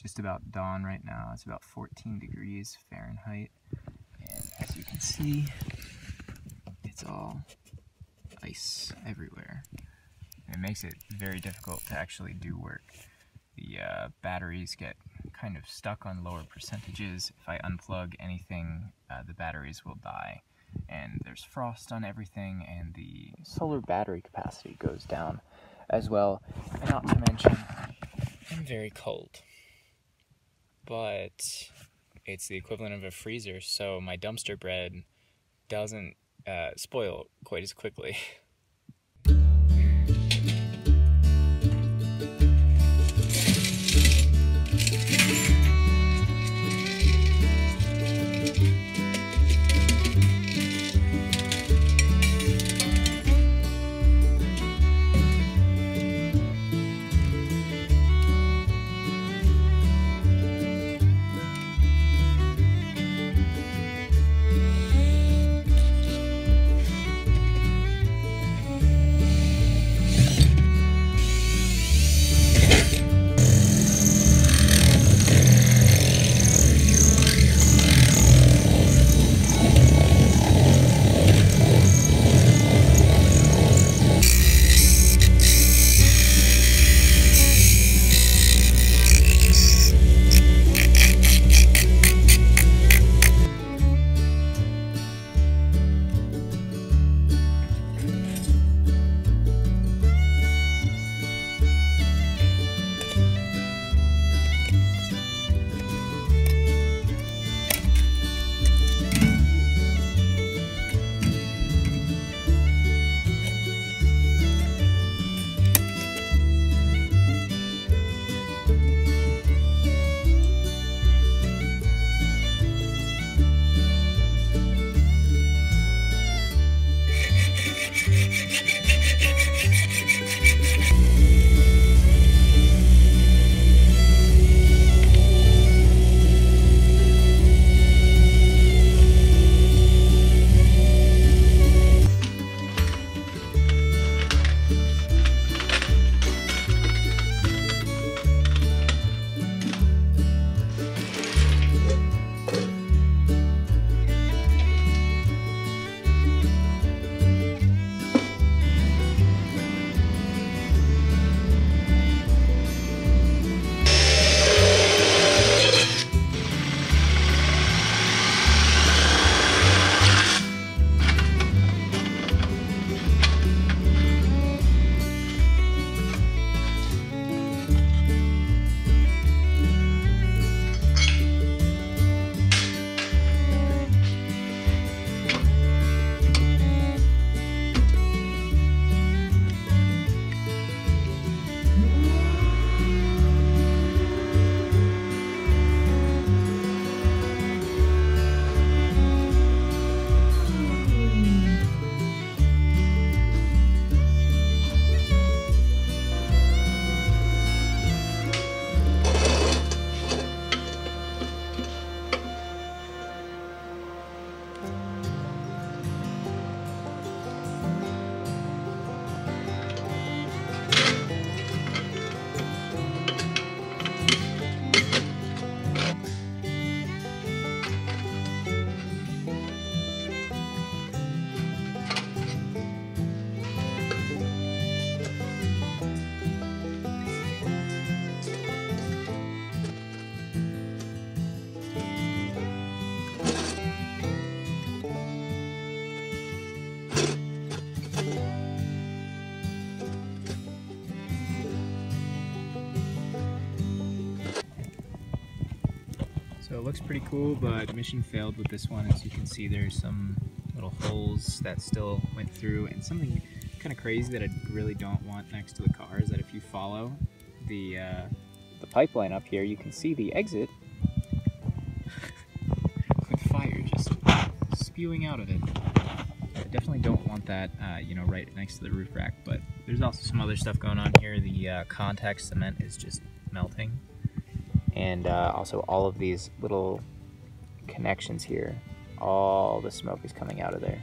just about dawn right now. It's about 14 degrees Fahrenheit. And as you can see, it's all ice everywhere. It makes it very difficult to actually do work. The batteries get kind of stuck on lower percentages. If I unplug anything, the batteries will die. And there's frost on everything, and the solar battery capacity goes down as well. And not to mention, I'm very cold. But it's the equivalent of a freezer, so my dumpster bread doesn't spoil quite as quickly. So it looks pretty cool, but mission failed with this one. As you can see, there's some little holes that still went through, and something kind of crazy that I really don't want next to the car is that if you follow the pipeline up here, you can see the exit with fire just spewing out of it. I definitely don't want that, you know, right next to the roof rack, but there's also some other stuff going on here. The contact cement is just melting. And also all of these little connections here, all the smoke is coming out of there.